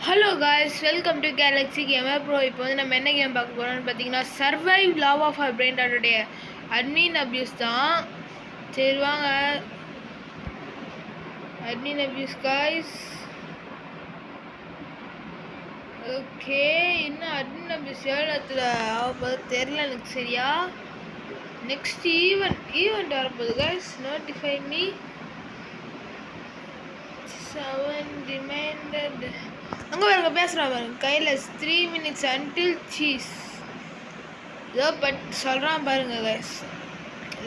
Hello guys, welcome to Galaxy Gamer bro. இப்போ வந்து நம்ம என்ன கேம் பார்க்க போகிறோம்னு பார்த்தீங்கன்னா, சர்வைவ் லாவா ஃபார் பிரெயின் டாட்டோடைய அட்மின் அபியூஸ் தான். சரி வாங்க, அட்மின் அபியூஸ் காய்ஸ். ஓகே, இன்னும் அட்மின் அபியூஸ் எவ்வளோத்துல ஆகப்போது தெரில எனக்கு சரியா. நெக்ஸ்ட் ஈவெண்ட் வரப்போகுது காய்ஸ். Notify me 7 reminded. அங்கே பாருங்க, பேசுகிறான் பாருங்க. கையில் 3 minutes until cheese ஏதோ பட் சொல்கிறான் பாருங்க guys.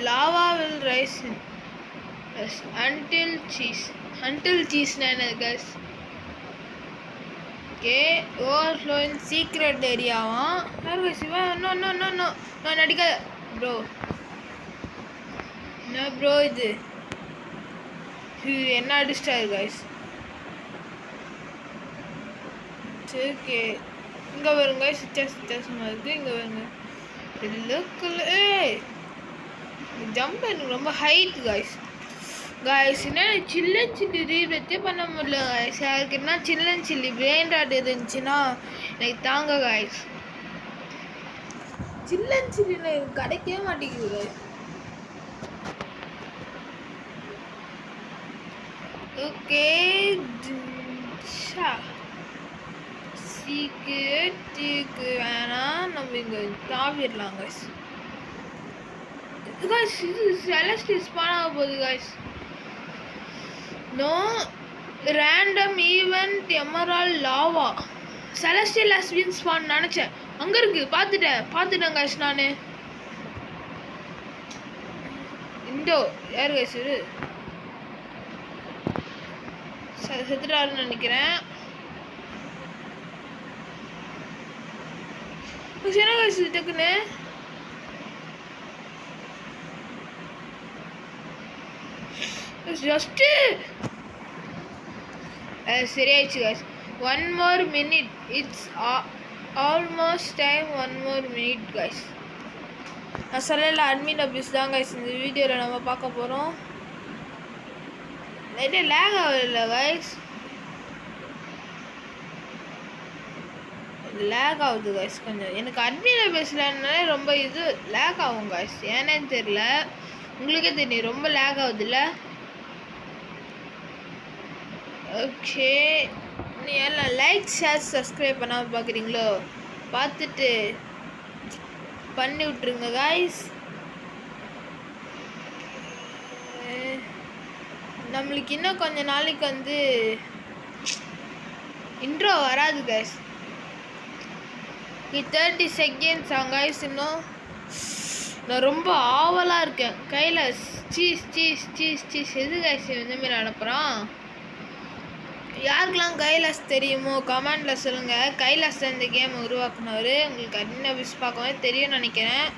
Lava will rise until cheese என்னது guys? Okay, overflow in secret ஏரியாவாம். பாருங்க சிவா, நோ நான் நடிக்காத ப்ரோ. என்ன ப்ரோ இது என்ன அடிச்சிட்டாரு கைஸ்? ஓகே, இங்கே வருங்க, வித்தியாசமாக இருக்குது. இங்கே வருங்க, ஜம்ப் எனக்கு ரொம்ப ஹைட் காய்ஸ். என்ன சில்லன் சில்லி ரீப்ளே பண்ண முடியல காய்ஸ். யாருக்கு என்ன சில்லன் சில்லி பிரெயின் ராட் இருந்துச்சுன்னா எனக்கு தாங்க காய்ஸ். சில்லன் சில்லின்னு கிடைக்கவே மாட்டேங்குது காய்ஸ். ஓகே, சீக்கிரத்துக்கு வேணாம், நம்ம இங்கே தாவிடலாம் காய்ஸ். காய்ஸ் இது செலஸ்டியல் ஸ்பான் ஆக போகுது guys. No random event emerald lava celestial has been spawn நினச்சேன். அங்கே இருக்கு, பார்த்துட்டேன் காய்ஸ். நான் இந்தோ யார் காய்ஸ் இது செத்துட்டாருன்னு நினைக்கிறேன். என்ன காய்ஸ் டக்குன்னு ஜஸ்ட் சரியாயிடுச்சு guys. 1 more minute. It's almost time. 1 more minute guys. நான் சொல்லல, அட்மின் அபியூஸ் தான் காய்ஸ் இந்த வீடியோவில் நம்ம பார்க்க போகிறோம். லைட்டாக லேக் ஆகல காய்ஸ், லேக் ஆகுது காய்ஸ் கொஞ்சம். எனக்கு அட்மின் அபியூஸ்லனாலே ரொம்ப இது லேக் ஆகும் காய்ஸ், ஏன்னேன்னு தெரில. உங்களுக்கே தெரியும் ரொம்ப லேக் ஆகுதுல்ல. ஓகே, நீ எல்லாம் லைக் ஷேர் சப்ஸ்கிரைப் பண்ணாமல் பார்க்குறீங்களோ, பார்த்துட்டு பண்ணி விட்ருங்க காய்ஸ். நம்மளுக்கு இன்னும் கொஞ்ச நாளைக்கு வந்து இன்ட்ரோ வராது காய்ஸ். 30 seconds guys. இன்னும் நான் ரொம்ப ஆவலாக இருக்கேன். கைலாஸ் சீஸ் எது காய்ஸ் இந்த மாதிரி அனுப்புகிறான்? யாருக்கெல்லாம் கைலாஸ் தெரியுமோ கமெண்டில் சொல்லுங்கள். கைலாஸ் தான் இந்த கேம் உருவாக்குனவர். உங்களுக்கு அட்மின் அபியூஸ் பார்க்கவே தெரியும்னு நினைக்கிறேன்.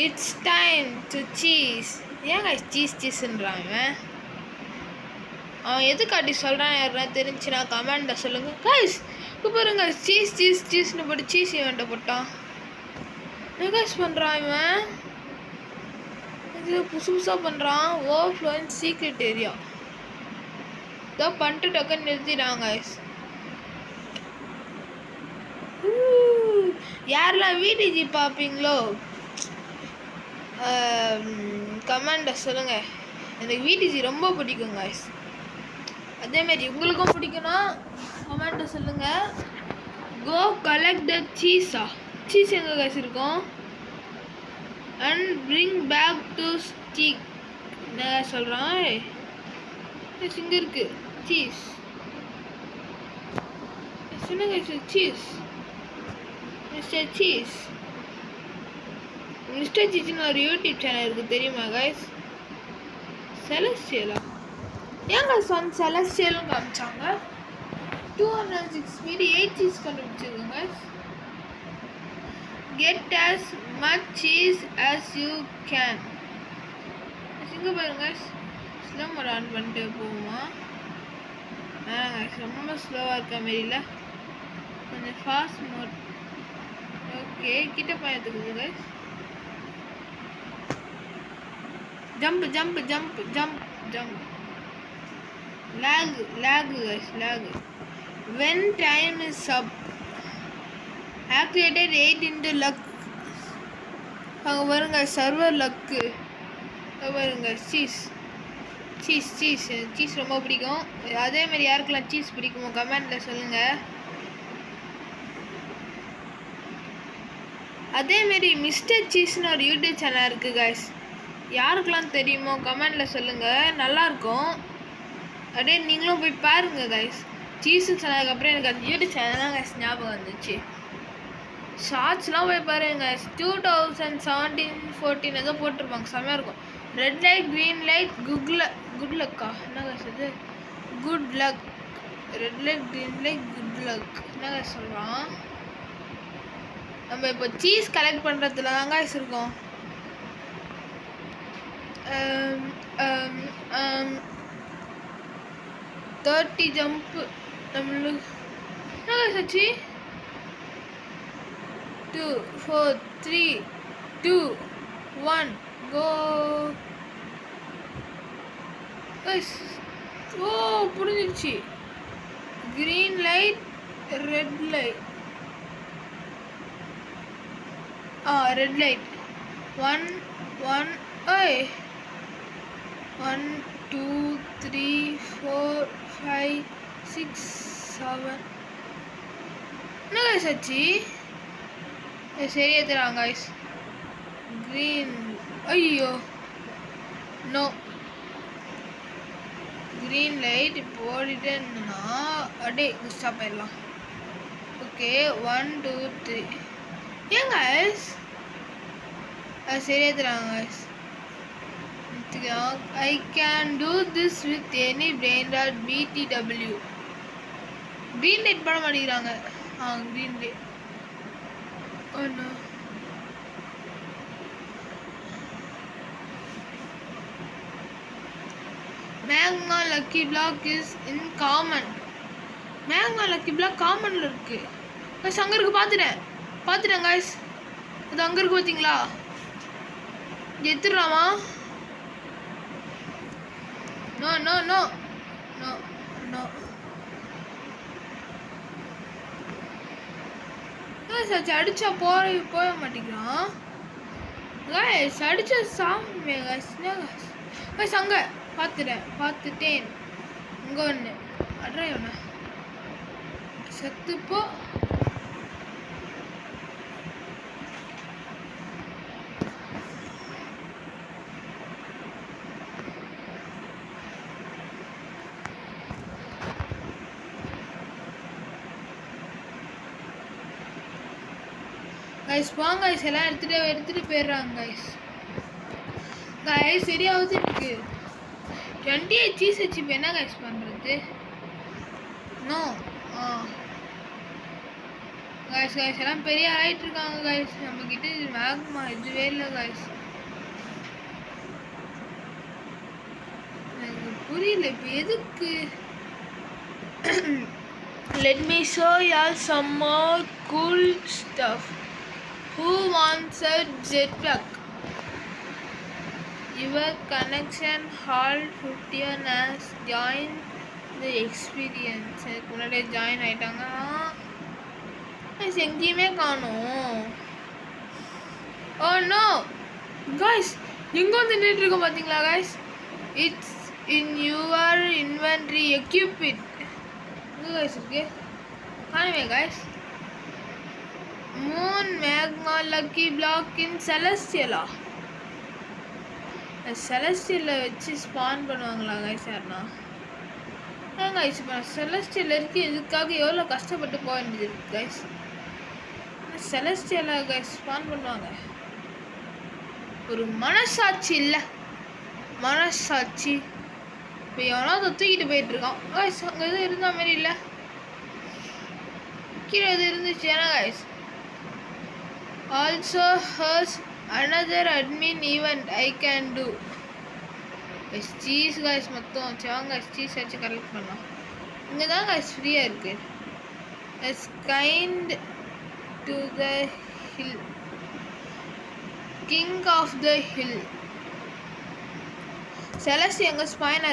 It's time to cheese. ஏன் காய்ஸ் சீஸ்ன்றாங்க? அவன் எதுக்காட்டி சொல்கிறான் யாருன்னா தெரிஞ்சுன்னா கமெண்டில் சொல்லுங்கள் காய்ஸ். இப்போ பாருங்க, சீஸ்னு போட்டு சீஸ் இவன்ட்ட போட்டான். என்ன காய்ஸ் பண்ணுறான் இவன்? இது புதுசாக பண்ணுறான். ஓவர்ஃப்ளோ இன் சீக்ரெட் ஏரியா இதோ பண்ணிட்டு டக்குன்னு நிறுத்திட்டாங்க காய்ஸ். யாரெல்லாம் விடிஜி பார்ப்பீங்களோ கமெண்டில் சொல்லுங்கள். எனக்கு விடிஜி ரொம்ப பிடிக்கும் காய்ஸ். அதேமாரி உங்களுக்கும் பிடிக்கும்னா கமெண்டில் சொல்லுங்கள். கோ கலெக்ட் த சீஸ் எங்கே காய்ஸ் இருக்கும்? And bring back to stick. என்ன சொல்கிறான்? இங்கே இருக்கு சீஸ். என்ன காய்ஸ் சீஸ்? மிஸ்டர் சீஸ்னு ஒரு யூடியூப் சேனல் இருக்குது தெரியுமா காய்ஸ்? செலஸ்டியலா? ஏன் காய்ஸ் வந்து செலஸ்டியலும் காமிச்சாங்க? 206 speed 8 cheese கண்டுபிடிச்சிருக்கோங்க guys. Get as much cheese as you can. இங்கே பாருங்க, ஸ்லோ மோட் ஆன் பண்ணிட்டு போகுமா? ரொம்ப ஸ்லோவாக இருக்க மாரி இல்லை, கொஞ்சம் ஃபாஸ்ட் மோட். ஓகே, கிட்ட பயத்துக்குது guys. Jump. lag guys, lag. when time is up activated 8 into luck. அங்கே பாருங்க சர்வர் லக்கு பாருங்க சீஸ் சீஸ் சீஸ் சீஸ் ரொம்ப பிடிக்கும். அதேமாரி யாருக்கெல்லாம் சீஸ் பிடிக்குமோ கமெண்டில் சொல்லுங்கள். அதேமாரி மிஸ்டர் சீஸ்னு ஒரு யூடியூப் சேனல் இருக்குது கைஸ். யாருக்கெல்லாம் தெரியுமோ கமெண்டில் சொல்லுங்கள், நல்லாயிருக்கும். அப்படியே நீங்களும் போய் பாருங்கள் கைஸ். சீஸ்ன்னு சொன்னதுக்கப்புறம் எனக்கு அந்த யூடியூப் சேனல் தான் கைஸ் ஞாபகம் வந்துச்சு. ஷார்ட்ஸ்லாம் போய் பாருங்க கைஸ். 2017-14 ஏதோ போட்டிருப்பாங்க, செம்மையாக இருக்கும். Red light green light good லக்கா என்ன கைஸ் இது? Good luck. Red light green light good luck என்ன கைஸ் சொல்கிறான்? நம்ம இப்போ சீஸ் கலெக்ட் பண்ணுறதுல தான் கைஸ் இருக்கோம். 30 ஜம்ப்பு நம்மளுக்கு என்ன கைஸ் ஆச்சு? 2 4 3 2 1 கோ கைஸ். ஓ புரிஞ்சிருச்சு. Green light red light. Red light 1 1 ஐய் 1 2 3 4 5 6 7 என்ன கைஸ் ஆச்சு? சரியா தராங்க கைஸ். க்ரீன் ஐயோ நோ க்ரீன் லைட் இப்போ ஓடிட்டேன்னா அப்படியே ஸ்டாப் ஆயிடலாம். ஓகே 1 2 3 ஏன் கைஸ் அது சரியா தராங்க guys. I can do this with any brain dot BTW. green light பண்ண மாட்டேங்கிறாங்க. green light. Oh no. Magma lucky block is in common. Magma lucky block commonல இருக்கு. கைஸ் அங்க இருக்கு, பாத்துட்டேன் கைஸ். அது அங்க இருக்கு பாத்தீங்களா? எடுத்துடலாமா? No no no no no guys அடிச்சா போக மாட்டேங்கிறான் கைஸ். அடிச்சா சாமி கைஸ். கைஸ் அங்க பார்த்துட்டேன் இங்க ஒன்று அட்ரா ஒன்று செத்துப்போ. கைஸ் வாங்க கைஸ், எல்லாம் எடுத்துட்டு போயிடுறாங்க கைஸ். சரியாவது இருக்கு 28 சீஸ் வச்சு இப்போ என்ன கைஸ் பண்ணுறது? நோ கைஸ் எல்லாம் பெரிய ஆகிட்டு இருக்காங்க கைஸ். நம்மக்கிட்ட மேக்மா இதுவே இல்லை கைஸ். எனக்கு புரியல இப்போ எதுக்கு. Let me show y'all some more cool stuff. Who wants a jetpack? Your connection hall 15 has joined the experience. முன்னாடியே ஜாயின் ஆயிட்டாங்க. எங்கேயுமே காணோம். ஓ நோ கைஸ், எங்கே வந்து நின்றுட்டு இருக்கோம் பார்த்தீங்களா guys? It's in your inventory, equip it. எங்கே கைஸ் இருக்கு? காணுமே guys. Moon magma lucky block in செலஸ்டியலா? செலஸ்டியலில் வச்சு ஸ்பான் பண்ணுவாங்களா கைஸ் யாருன்னா? கைஸ் இப்போ செலஸ்டியல் இருக்கு, இதுக்காக எவ்வளோ கஷ்டப்பட்டு போக வேண்டியது இருக்கு கைஸ். செலஸ்டியலில் கைஸ் ஸ்பான் பண்ணுவாங்க. ஒரு மனசாட்சி இல்லை, மனசாட்சி. இப்போ எவனோ அதை தூக்கிட்டு போயிட்டு இருக்கான் கைஸ். அங்கே எதுவும் இருந்த மாதிரி இல்லை, கீழே எது இருந்துச்சு ஏன்னா guys. Also has another admin event I can do. Cheese guys மொத்தம் வாங்க cheese வச்சு கலெக்ட் பண்ணலாம். இங்கே தான் guys ஃப்ரீயாக இருக்கு. As kind to the hill, king of the hill. செலஸ்டி எங்கே ஸ்பான்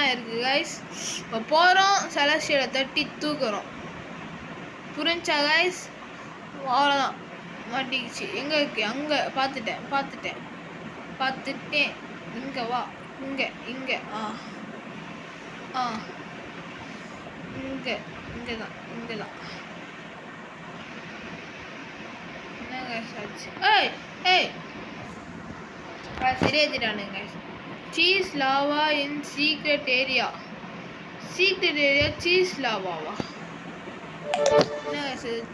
ஆயிருக்கு கைஸ். இப்போ போகிறோம், செலஸ்டியோட தட்டி தூக்குறோம். புரிஞ்சா கைஸ்? அவ்வளோதான், மாட்டிக்கிச்சு. எங்கே இருக்கு? அங்கே பார்த்துட்டேன். இங்கே வா, இங்கே இங்கே தான். என்ன கைஸ் ஆச்சு? ஏய் சரியாச்சுட்டானுங்க. Cheese lava in secret area cheese லாவாவா? என்ன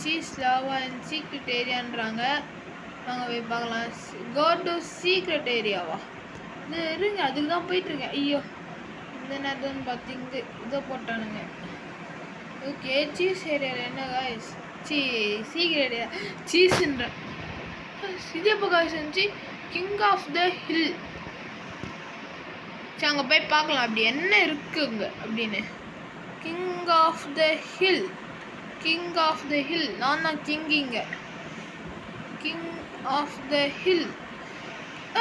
சீஸ் லாவா இன் சீக்ரெட் ஏரியான்றாங்க. வாங்க போய் பார்க்கலாம். கோ டு சீக்ரெட் ஏரியாவா? இது இருங்க, அதுக்கு தான் போயிட்டுருக்கேன். ஐயோ, இந்த நேரத்துன்னு பார்த்து இங்கே இதை போட்டானுங்க. ஓகே, சீஸ் ஏரியாவில் என்ன காய்ஸ்? சீக்ரெட் ஏரியா சீஸ்ன்ற இது எப்போ காய்ஸ் இருந்துச்சு? King of the hill. சரி, அங்கே போய் பார்க்கலாம் அப்படி என்ன இருக்குங்க அப்படின்னு. கிங் ஆஃப் த ஹில் நான் தான் கிங்கிங்க. King of the hill.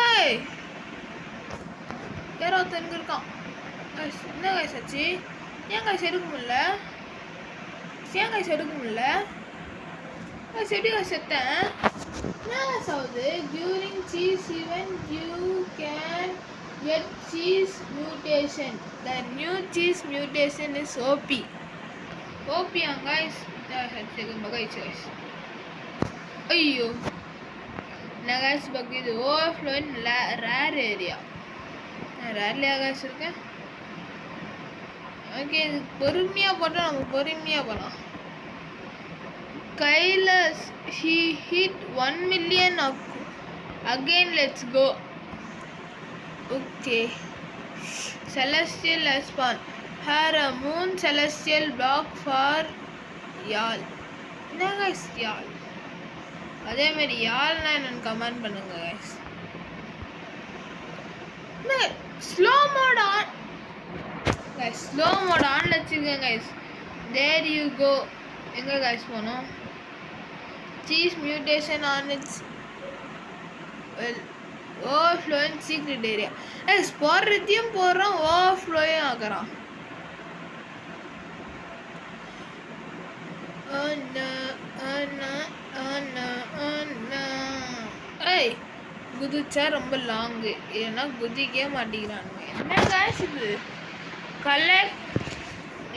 ஏய், யாரோ ஒருத்தங்க இருக்கான். என்ன காய்ஸ் ஆச்சு? ஏன் காய்ஸ் எடுக்க முடியல? செடி காய்ஸ் செத்தேன். என்ன காய்ஸ் ஆகுது? During cheese event you can get cheese mutation. The new cheese mutation is OP guys. Guys, ஐயோ, என்ன guys பக்கம் இது overflow in rare area. ரேர்லியா guys இருக்கேன். ஓகே, இது பொறுமையாக போட்டால் நம்ம பொறுமையாக போகலாம். கைலஸ் he hit 1 million again. Let's go. Okay, celestial spawn. Her a moon celestial block for y'all. என்ன guys y'all? அதே மாதிரி y'allனா என்னன்னு கமெண்ட் பண்ணுங்க guys. Slow mode on guys, slow mode ஆன்ல வச்சிருக்கேன் guys. There you go. எங்க guys போனோம்? Cheese mutation on its overflowing secret area. போடுறதையும் போடுறான், ஓவர்ஃப்ளோயும் ஆக்குறான். ஏய், குதிச்சா ரொம்ப லாங்கு, இல்லைன்னா குதிக்கவே மாட்டேங்கிறானுங்க. என்ன காய்ஸ் இது? கலெக்ட்.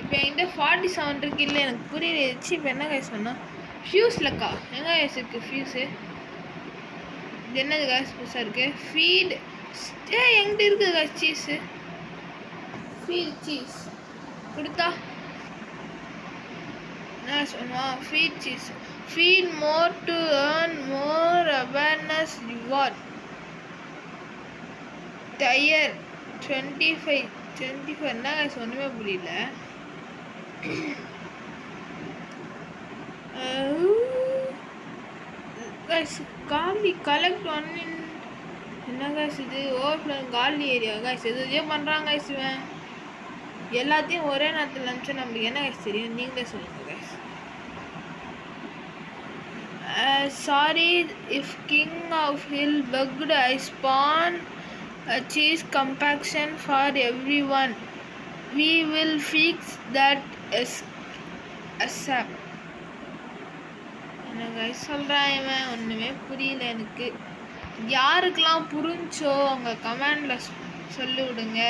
இப்போ என்கிட்ட 47 இருக்கு. இல்லை எனக்கு புரியுது. இப்போ என்ன காய்ஸ் பண்ணோம்? ஃபியூஸ் லக்கா? எங்கே காய்ஸ் இருக்குது ஃபியூஸு? இது என்னது காய்ஸ் புதுசாக இருக்குது? ஃபீட். எங்கிட்ட இருக்குது காய்ஸ் சீஸு. ஃபீட் சீஸ் கொடுத்தா என்ன சொன்னால்? Feed cheese. Feed more to earn more awareness reward. Tier 25 என்ன காய்ஸ்? ஒன்றுமே புரியல. காலி கலெக்ட் ஒன் இன். என்ன காய்ஸ் இது? ஓவர்ஃப்ளோ காலி ஏரியா காய்ஸ். எது பண்ணுறாங்க காய்ஸ்? இவன் எல்லாத்தையும் ஒரே நேரத்தில் நினச்சா நம்மளுக்கு என்ன காய்ஸ் தெரியும்? நீங்களே சொல்லுங்கள் guys. Sorry if king of hill bugged I spawn a cheese compaction for everyone. We will fix that ASAP. என்ன guys சொல்றான் இவன்? ஒன்றுமே புரியல எனக்கு. யாருக்கெல்லாம் புரிஞ்சோ அவங்க கமெண்ட்ல சொல்லி விடுங்க.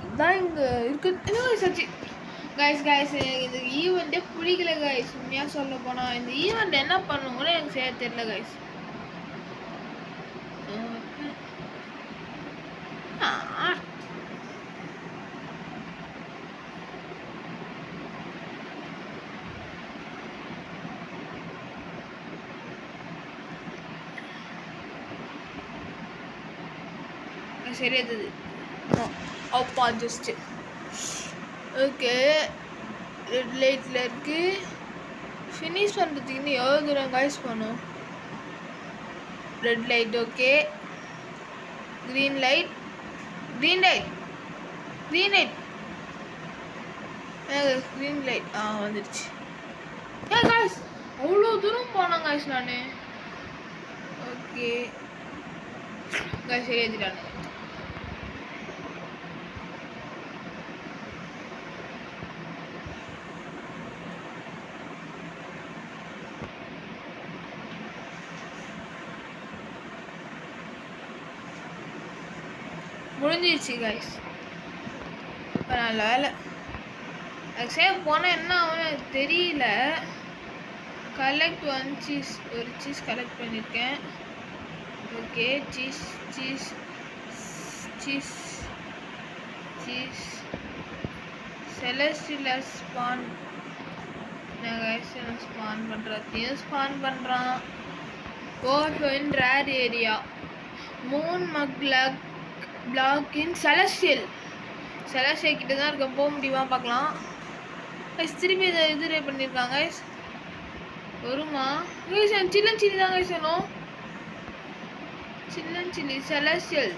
இதான் இங்கே இருக்கு. என்ன சச்சி கைஸ் இந்த ஈவெண்ட்டே பிடிக்கல கைஸ். உண்மையாக சொல்ல போனால் இந்த ஈவெண்ட் என்ன பண்ணுவோங்களோ எனக்கு செய்ய தெரியல கைஸ். சரியாது அப்பா ஜஸ்ட்டு. ஓகே, ரெட் லைட்டில் இருக்குது. ஃபினிஷ் பண்ணுறதுக்கு இன்னும் எவ்வளோ தூரம் காய்ஸ் பண்ணும்? Red light. Okay, green light. வந்துடுச்சு. காய்ஸ் அவ்வளோ தூரம் போனேன் காய்ஸ் நான். ஓகே, சரி ஏற்றிட்டானு. முடிஞ்சிடுச்சு கைஸ். இப்போ நல்ல வேலை. அது சேவ் போனால் என்ன ஆகும் எனக்கு தெரியல. கலெக்ட் 1 சீஸ், ஒரு சீஸ் கலெக்ட் பண்ணியிருக்கேன். Okay cheese cheese cheese cheese celestial spawn spawn பண்ணுறதையும் ஸ்பான் பண்ணுறான். ஓன் ரேர் ஏரியா மூன் மக்லக் பிளாக் இன் செலஸ்டியல் கிட்ட தான் இருக்க. போக முடியுமா பார்க்கலாம். திருப்பி இதை இது ரே பண்ணியிருக்காங்க. வருமா சில்லன் சில்லி தான் வேணும். Chillin chilli celestial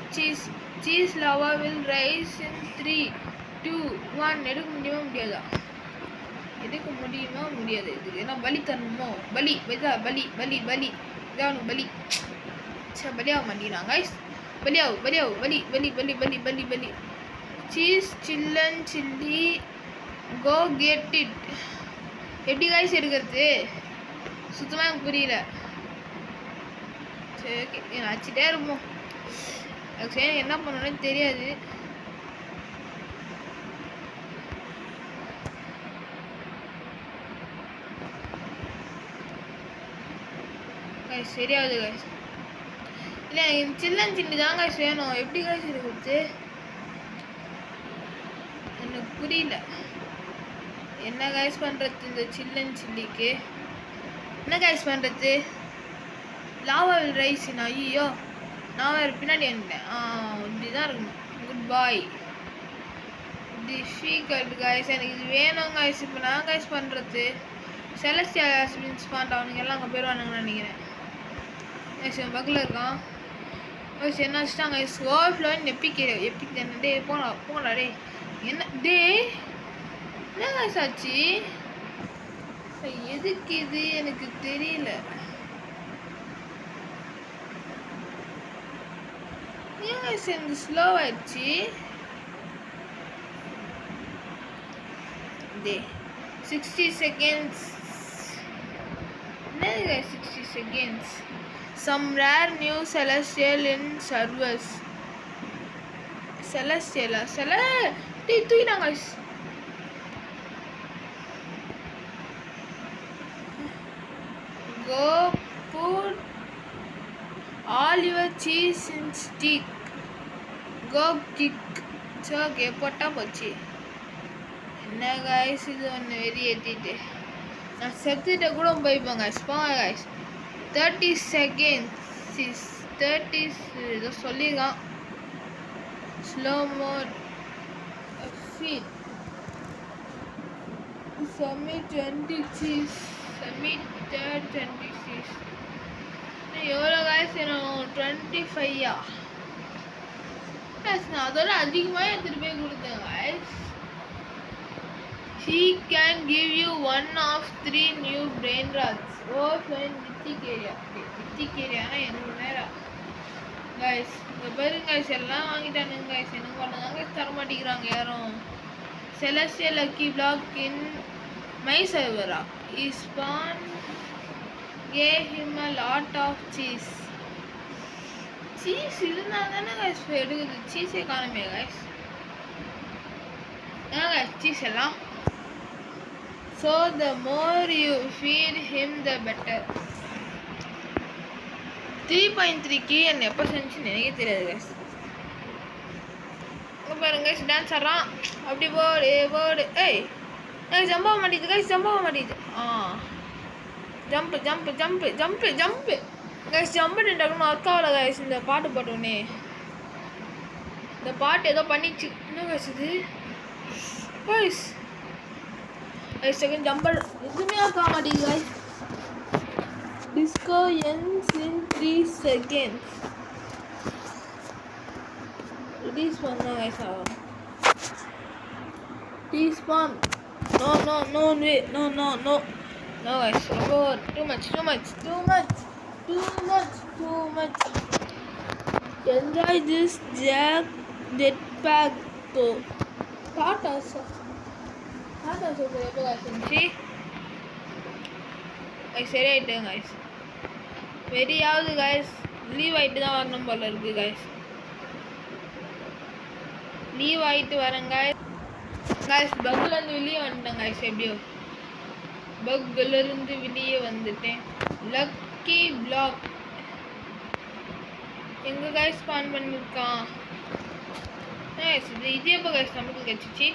cheese lava will rise in 3, 2, 1. எடுக்க முடியுமா முடியாதா? எடுக்க முடியுமா முடியாது. இதுக்கு ஏன்னா பலி தரணுமோ? பலி வைதா பலி பலி பலி இதான் பலி. சரி பலியாக மாட்டேங்கிறாங்க. பலியாவு பலியாவு பலி பலி பலி பலி பலி பலி cheese chillin chilli go get it. எப்படி காய்ஸ் எடுக்கிறது சுத்தமாக எனக்கு புரியல. சரி ஓகே அடிச்சுட்டே இருப்போம். சரி என்ன பண்ணணும்னு தெரியாது. காய்ஸ் சரியாகுது காய்ஸ். இல்லை சில்லன் சில்லி தான் காய்ஸ் வேணும். எப்படி காய்ஸ் எடுக்கிறது எனக்கு புரியல. என்ன காய்ஸ் பண்ணுறது இந்த சில்லன் சில்லிக்கு? என்ன காய்ஸ் பண்ணுறது? லாவல் ரைஸ்னா ஐயோ நான் வேறு பின்னாடி வந்துட்டேன். இப்படி தான் இருக்கணும். Good boy. Difficult guys. எனக்கு இது வேணும் காய்ஸ். இப்போ நான் காய்ஸ் பண்ணுறது செலஸ்டியல் ஹாஸ்பின் ஸ்பாண்ட் அவனுங்க எல்லாம் அங்கே போயிடுவானுங்கன்னு நினைக்கிறேன். என் பக்கத்தில் இருக்கான். என்ன வச்சுட்டாங்க காய்ஸ். ஓவர்ஃப்ளோன்னு எப்பிக் தானே. டே போனா டே. என்ன டே என்ன காய்ஸ் ஆச்சு? எதுக்கு இது எனக்கு தெரியல. ஏன் காய்ஸ் எனக்கு ஸ்லோ ஆயிடுச்சு? டே 60 seconds. என்னது guys 60 seconds? Some rare new celestial in servers. Celestial டேய் தூக்கிட்டாங்க guys. Go put all your cheese in stick. Go kick. Okay போட்டா போச்சு. என்ன காய்ஸ் இது ஒன்று வெளியேற்றிட்டு நான் செத்துட்ட கூட போய்ப்பேன் காய்ஸ். போங்க காய்ஸ். 30 seconds. 30 ஏதோ சொல்லியிருக்கான். Slow mode feed submit 20 cheese. Submitted 20 cheese. எவ்வளோ காய்ஸ் வேணும்? 25. நான் அதோட அதிகமாக எடுத்துகிட்டு போய் கொடுத்தேன் guys. She can give you 1 of 3 new brain rots. mythic area. mythic area na ennu nera guys. இங்க பாருங்க guys எல்லாம் வாங்கிட்டானுங்க guys. என்ன பண்ணாங்க தர மாட்டேங்கறாங்க யாரும். Celestial lucky block in my server. He spawn gave him a lot of cheese. Cheese இருந்தா தானே guys எடுக்குது. cheese காணுமே guys. guys cheese எல்லாம். So the more you feed him the better. 3.3 க்கு என்ன எப்ப செஞ்சு நினைக்க தெரியாது guys. இங்க பாருங்க guys டான்ஸ் ஆடுறான். அப்படி போடு போடு. ஏய் guys ஜம்ப் ஆக மாட்டேங்குது guys. ஜம்ப் ஆக மாட்டேங்குது. Jump jump jump jump jump guys jump டக்குனு ஒர்க் ஆகல guys. இந்த பாட்டு போட்டோனே இந்த பாட்டு ஏதோ பண்ணிச்சு. என்ன guys இது guys second jumper எதுவுமே ஆக மாட்டேங்குது guys. Disco ends in 3 seconds. Release பண்ணா guys. Despawn. No way. No guys. Too much. Enjoy this jetpack though. Tata super எப்போ காசு இருந்துச்சு சரியாயிட்டேன் காய்ஸ் வெறியாவது காய்ஸ் லீவ் ஆகிட்டு தான் வரணும் போல இருக்கு காய்ஸ் லீவ் ஆகிட்டு வரேன் காய்ஸ் பக்லேருந்து வெளியே வந்துட்டேன் காய்ஸ் எப்படியோ பக்லேருந்து வெளியே வந்துட்டேன் லக்கி பிளாக் எங்கே காய்ஸ் ஸ்பான் பண்ணியிருக்கான் இது எப்போ காய்ஸ் நமக்கு கிடச்சிச்சு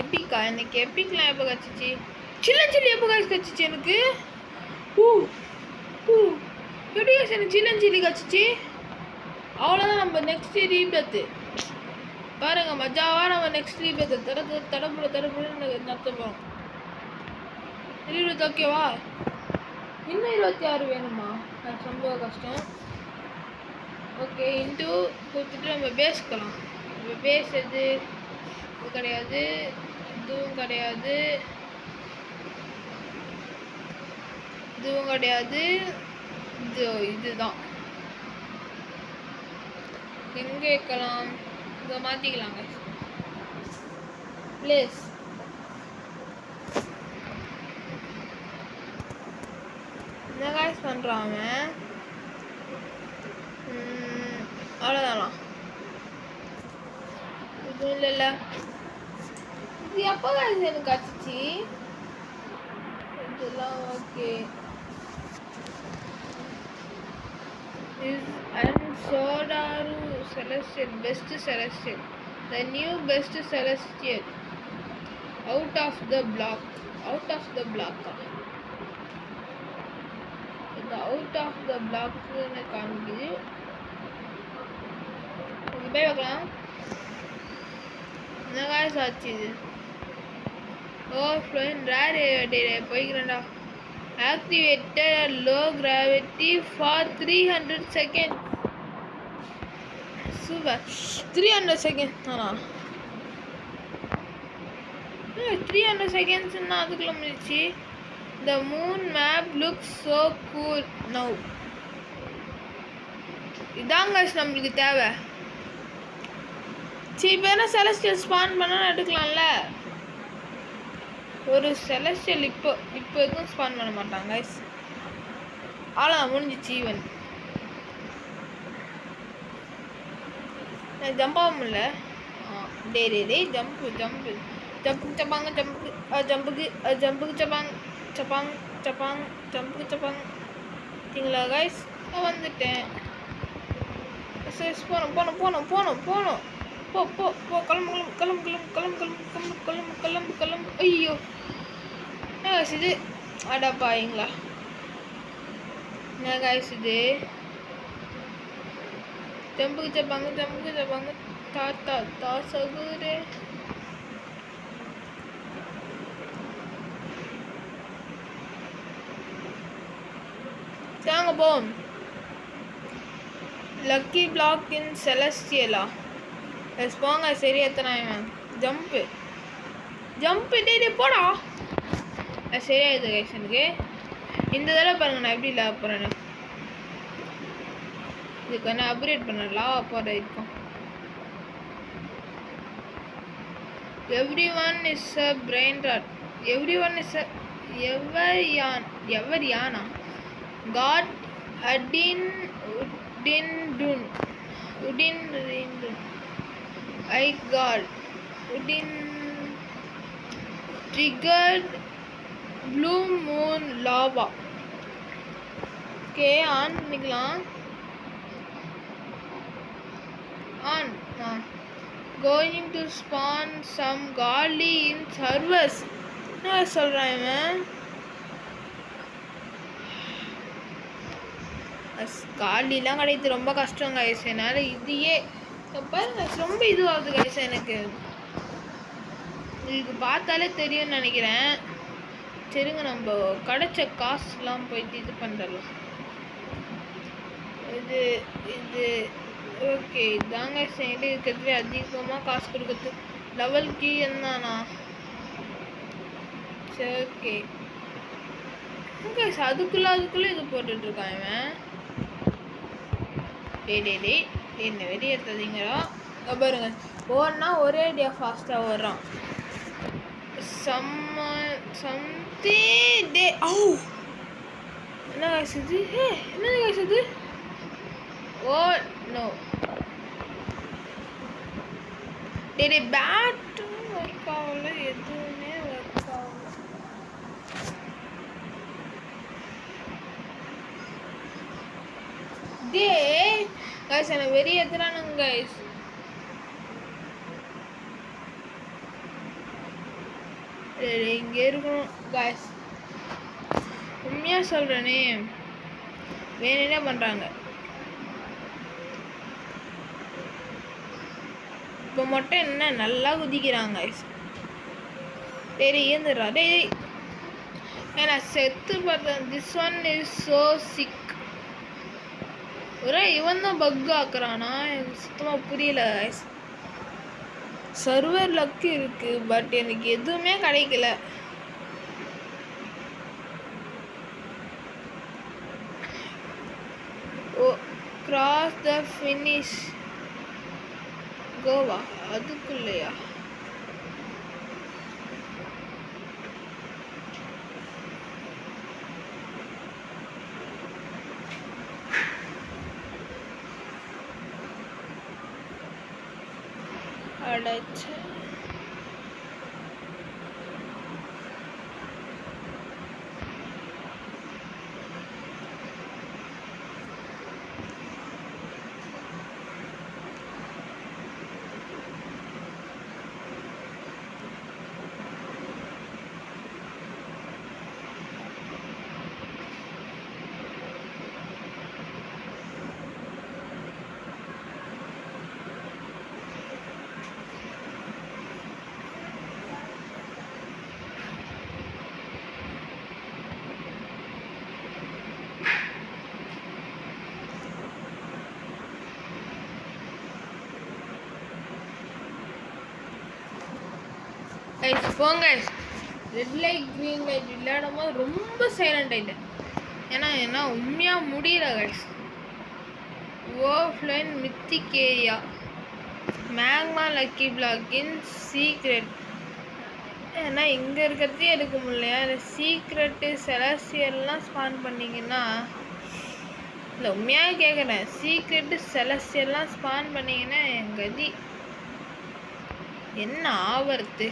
எப்பிக்கா எனக்கு எப்பிக்லாம் எப்போ கிடச்சிச்சு சில்லி எப்போ காய்ஸ் கிடச்சிச்சு எனக்கு எப்படி காய்ஸ் எனக்கு சில்லி கிடச்சிச்சு அவ்வளோதான் நம்ம நெக்ஸ்ட் ரீபத்து பாருங்க மஜாவா நம்ம நெக்ஸ்ட் ரீபத்து தடப்புன்னு நடத்த போகிறோம் 20 ஓகேவா இன்னும் 26 வேணுமா அது ரொம்ப கஷ்டம் ஓகே இன்ட்டு கொடுத்துட்டு நம்ம பேசிக்கலாம் நம்ம பேசுறது இது கிடையாது இதுவும் கிடையாது இதுதான் எங்கே வைக்கலாம் இதை மாற்றிக்கலாங்க பிளேஸ் என்ன காய்ஸ் பண்ணுறான் அவன் அவ்வளோதானா இதுவும் இல்லைல்ல இது எப்போ காய்ஸ் எனக்கு கிடச்சிச்சு இதெல்லாம் okay and Sodaru Celestial best Celestial the new best Celestial out of the block the out of the block னு காமிக்குது இது போய் பார்க்கலாம் என்ன காய்ஸ் ஆச்சு இது ஃப்ளோயின் rare போய்க்கிறேன்டா activated low gravity for 300 seconds super 300 seconds 300 seconds னா அதுக்குள்ள முடிச்சு the moon map looks so cool now இதாங்க நம்மளுக்கு தேவை சீப்பான செலஸ்டியல் ஸ்பான் பண்ணா எடுக்கலாம்ல ஒரு செலஸ்டியல் இப்போ எதுவும் ஸ்பான் பண்ண மாட்டாங்க கைஸ் அவ்வளோதான் முடிஞ்சிச்சு ஈவன் ஜம்ப் ஆக முடியல டே ஜம்புக்கு சப்பாங்க சரிங்களா கைஸ் வந்துட்டேன் போனோம் போ கிளம்பு ஐயோ இது அடப்பாங்களா என்ன காய்ஸ் இது ஜம்புக்கு சப்பாங்க தாத்தா சகுரே தாங்க போம் லக்கி பிளாக் இன் செலஸ்டியலா போங்க சரி எத்தனை ஜம்ப்பு டே போடா சரியாயிடுது கைஸ் எனக்கு இந்த தடவை பாருங்க நான் எப்படி லாவ் போகிறேன்னு இதுக்கு நான் அப்கிரேட் பண்ணேன் லாவா போகிற இருக்கும் everyone is a brain rot everyone is a ever yana god udin I got udin triggered blue moon lava okay on பண்ணிக்கலாம் on going to spawn some godly in servers என்ன சொல்றான் இவன் காலிலாம் கிடையாது ரொம்ப கஷ்டம் கைஸ் என்னால் இதையே பாருங்க ரொம்ப இதுவாகுது கைஸ் எனக்கு உங்களுக்கு பார்த்தாலே தெரியும்னு நினைக்கிறேன் சரிங்க நம்ம கிடைச்ச காசுலாம் போயிட்டு இது பண்ணிடலாம் இது ஓகே இதாங்க சைடு இருக்கிறதுலே அதிகமாக காசு கொடுக்குறது லெவல் கீ என்னண்ணா சரி ஓகே ஓகே அதுக்குள்ளே இது போட்டுட்ருக்கான் இவன் என்ன வெளியே எடுத்தீங்களா? பாருங்க ஓடனா ஒரே ஐடியா ஃபாஸ்ட்டாக ஓடுறான். சம்திங் டே ஓ என்ன காய்ச்சது? என்னது காய்ச்சது? ஓ நோ பேட்டும் ஒர்க் ஆகல, எதுவுமே ஒர்க் ஆகல. கைஸ் எனக்கு வெறி ஏத்துறானுங்க கைஸ். இங்க இருக்கணும் கைஸ், உண்மையா சொல்றேனே, வேணுனே பண்றாங்க. இப்போ மட்டும் என்ன நல்லா குதிக்கிறாங்க கைஸ். ஏந்துடுறா டேய். ஏன்னா செத்து பார்த்தேன். This one is so sick. ஒரே இவன் தான் பக் ஆக்குறானா, எனக்கு சுத்தமாக புரியல கைஸ். சர்வர் லக்கு இருக்கு, பட் எனக்கு எதுவுமே கிடைக்கல. ஓ கிராஸ் த ஃபினிஷ் கோவா, அதுக்குள்ளையா? அடைச்ச போங்க. ரெட் லைட் க்ரீன் லைட் விளையாடும் போது ரொம்ப சைலண்ட் ஆகிட்டேன். ஏன்னா உண்மையாக முடியல guys. Offline mythic area, magma lucky block in secret. ஏன்னா இங்கே இருக்கிறதே எடுக்க முடியலையா? இல்லை சீக்ரெட்டு செலஸ்டியல்லாம் ஸ்பான் பண்ணிங்கன்னா, இல்லை உண்மையாக கேட்குறேன், சீக்ரெட்டு செலஸ்டியல்லாம் ஸ்பான் பண்ணிங்கன்னா என் கதி என்ன ஆவறது?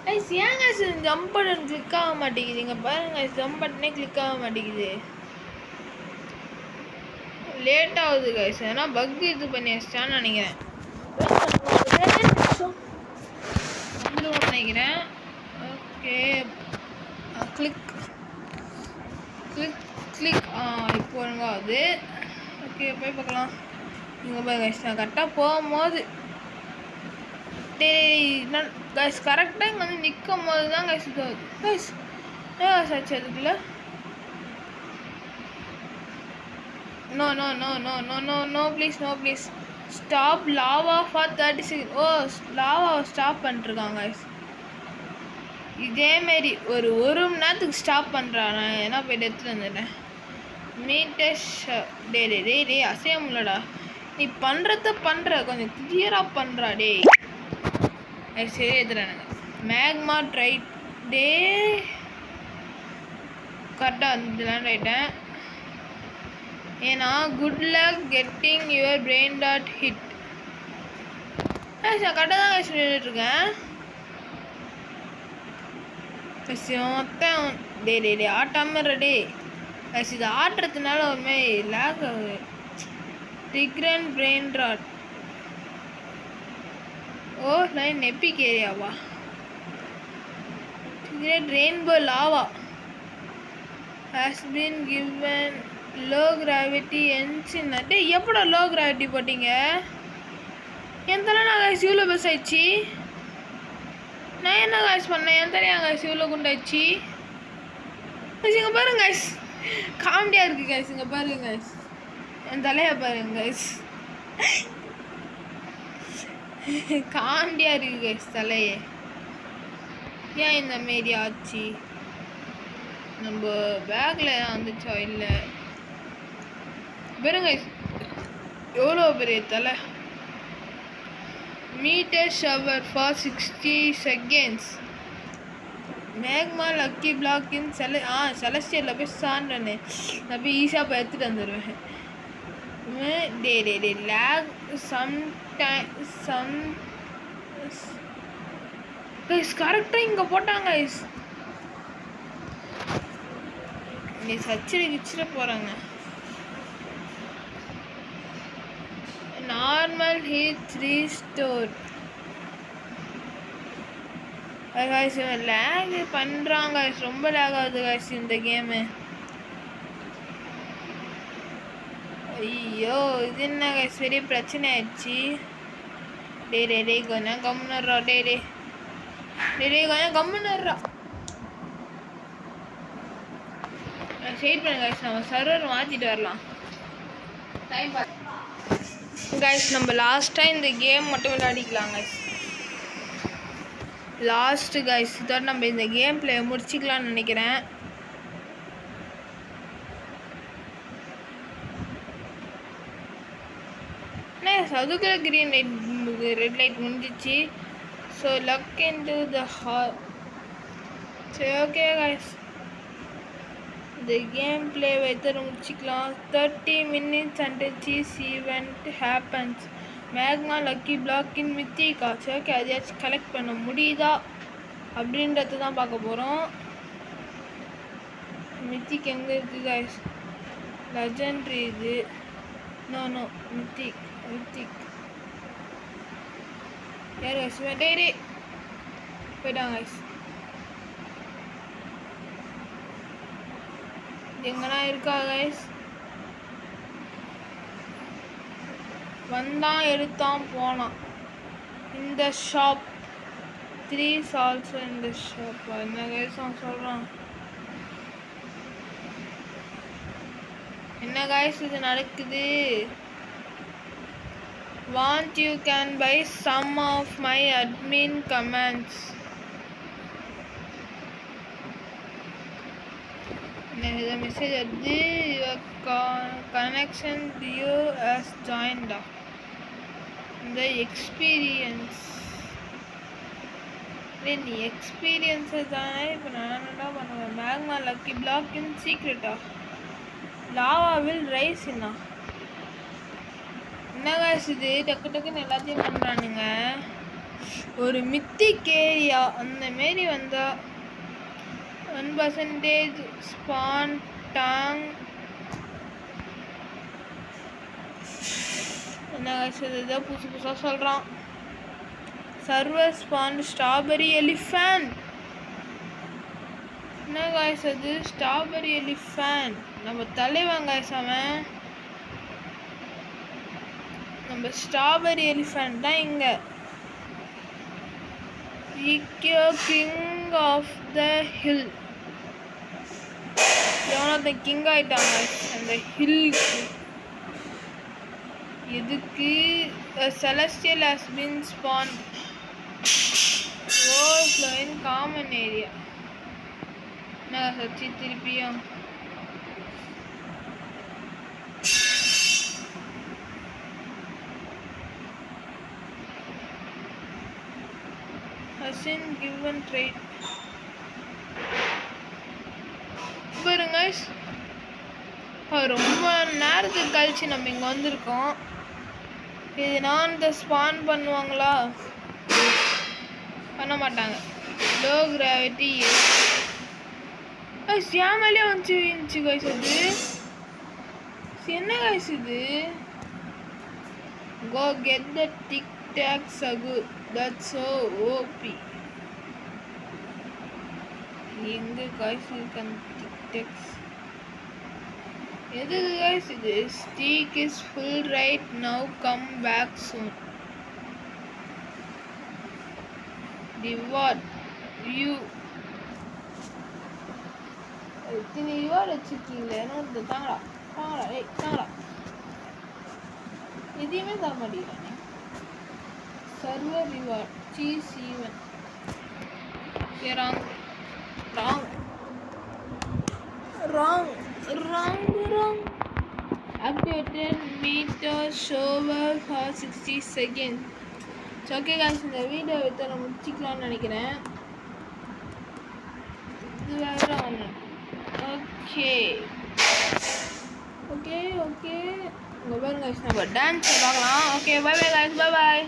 கைஸ் ஏன் கைஸ் ஜம்ப் பட்டன் கிளிக் ஆக மாட்டேங்குது? இங்கே பாருங்க கைஸ், ஜம்ப் பட்டனே கிளிக் ஆக மாட்டேங்குது, லேட் ஆகுது கைஸ். ஏன்னா பக் இது பண்ணி வச்சிட்டான்னு நினைக்கிறேன். நினைக்கிறேன். ஓகே கிளிக் கிளிக் கிளிக் இப்போ ஒழுங்கா ஆகுது. ஓகே போய் பார்க்கலாம். இங்கே போய் கைஸ் நான் கரெக்டாக போகும்போது கைஸ் கரெக்டாக இங்கே வந்து நிற்கும் போது தான் கைஸ் இது ஆகுது. கைஸ் ஆச்சு அதுக்குள்ள. No no no no no no no please no please stop lava for 30 second. Oh லாவாவை ஸ்டாப் பண்ணிட்டுருக்காங்க கைஸ். இதேமாரி ஒரு மணி நேரத்துக்கு ஸ்டாப் பண்ணுறான். நான் என்ன போய்ட்டு எடுத்துகிட்டு வந்துட்டேன். மீட்டர் டே அசைய முடியலடா. நீ பண்ணுற கொஞ்சம் கிளியராக பண்ணுறா டே. சரி எடுத்துறேனுங்க. மேக்மா ட்ரைட் டே கரெக்டாக வந்து லேண்ட் ஆகிட்டேன். ஏன்னா good luck getting your brain dot hit. நான் கரெக்டாக தான் சொல்லிட்டுருக்கேன். மொத்தம் டே ஆட்டாமல் டே இது ஆட்டுறதுனால ஒருமாதிரி லேக் ஆகுது. ட்ரிக்ரன் brain dot online epic ஏரியாவா? Rainbow lava has been given low gravity engine. டே எப்படா லோ கிராவிட்டி போட்டிங்க? என் தலை நான் காய்ச்சி இவ்வளோ பெருசு ஆயிடுச்சு. நான் என்ன காய்ச்சி பண்ணேன்? என் தலையா காய்ச்சி இவ்வளோ குண்டாயிடுச்சு. இங்கே பாருங்க காய்ஸ், காமெடியாக இருக்குது காய்ஸ். இங்கே பாருங்க காய்ஸ், என் தலையை பாருங்க காய்ஸ், காமெடியாக இருக்குது காய்ஸ் தலையே. ஏன் இந்த மாரி ஆச்சு? நம்ம பேக்கில் வந்துச்சா? இல்லை பாருங்க எவ்வளோ பெரிய தலை. Meter shower for 60 seconds. Magma lucky block in செலஸ்டியலில் போய் சான்றனே. நான் போய் ஈஸியாக போய் எடுத்துகிட்டு வந்துடுவேன். டே லேக் சம் கரெக்டாக இங்கே போட்டாங்க. நீ கிச்சிட போகிறாங்க. Normal heat restore. Guys lag பண்ணுறாங்க. ரொம்ப லேக் ஆகுது கைஸ் இந்த கேமு. ஐயோ இது என்ன கைஸ் பெரிய பிரச்சனை ஆயிடுச்சு. டே கொஞ்சம் கம்முன்னுறா. டே கொஞ்சம் கம்முன்னுறா. வெயிட் பண்ணுங்க கைஸ், நம்ம சர்வர் மாற்றிட்டு வரலாம். கைஸ் நம்ம லாஸ்ட்டாக இந்த கேம் மட்டும் விளையாடிக்கலாம் கைஸ். லாஸ்ட்டு கைஸ் இதோட நம்ம இந்த கேம் பிளே முடிச்சிக்கலாம்னு நினைக்கிறேன். அதுக்குள்ள க்ரீன் லைட் ரெட் லைட் முடிஞ்சிச்சு. So luck in to the hall. சரி ஓகே கைஸ் இந்த கேம் பிளே வைத்து முடிச்சிக்கலாம். 30 minutes until this event happens. Magma lucky block in மித்திகா. சரி ஓகே அதையாச்சும் கலெக்ட் பண்ண முடியுதா அப்படின்றத தான் பார்க்க போகிறோம். மித்திக் எங்கே இருக்குது கைஸ்? லெஜெண்ட்ரி இது. நோ மித்திக் யார் கைஸ்? டே போயிட்டாங்க கைஸ். எங்கன்னா இருக்கா கைஸ்? வந்தான் எடுத்தான் போனான். இந்த ஷாப் 3 ஆல்சோ இந்த ஷாப். என்ன கைஸ் அவன் சொல்கிறான்? என்ன கைஸ் இது நடக்குது? Want you can buy some of my admin commands. The message at your connection view has joined the experience. நீ எக்ஸ்பீரியன்ஸை தானே இப்போ நான் என்ன பண்ணுவேன்? மேக்மா லக்கி பிளாக் இன் சீக்ரெட்டா லாவா வில் ரைஸ் என்ன காசு இது? டக்குன்னு எல்லாத்தையும் பண்ணுறானுங்க. ஒரு மித்திக் ஏரியா அந்த மாரி வந்தால் 1% ஸ்பான் டாங். என்ன காசு இது? புதுசாக சொல்கிறான். Server spawn strawberry elephant. என்ன காய்ஸ் அது? ஸ்ட்ராபெரி எலிஃபேண்ட் நம்ம தலைவன் காய்ஸ். அவன் நம்ம ஸ்ட்ராபெரி எலிஃபேண்ட் தான் இங்கே. King of the hill. எவனோ கிங் ஆயிட்டாங்க அந்த ஹில்க்கு. எதுக்கு? Celestial has been spawn in common area. என்ன சச்சி திருப்பியும் hasn't given trade. பாருங்க ரொம்ப நேரத்துக்கு கழிச்சு நம்ம இங்கே வந்திருக்கோம். இது நான் இந்த ஸ்பான் பண்ணுவாங்களா? பண்ண மாட்டாங்க. லோ கிராவிட்டி சியாமலே வந்துச்சு கைஸ். அது என்ன கைஸ் இது? Go get the tic tac sagu. That's so OP. எங்க கைஸ் இருக்கு அந்த டிக் டாக்ஸ்? எது கைஸ் இது? Streak is full right now. Come back soon. Reward you. இத்தனை ரிவார்ட் வச்சிருக்கீங்களே. என்ன தாங்கடா தாங்கடா. எதையுமே தர மாட்டேங்கிறானே. Server reward cheese even. Wrong. activated meter shower for 60 seconds. So okay guys, இந்த வீடியோ எடுத்து நான் முடிச்சிக்கலாம்னு நினைக்கிறேன். இது வேறு ஒன்று. ஓகே ஓகே ஓகே, உங்கள் பாருங்க நம்ம டான்ஸை பார்க்கலாம். Okay, bye bye guys, bye பாய்.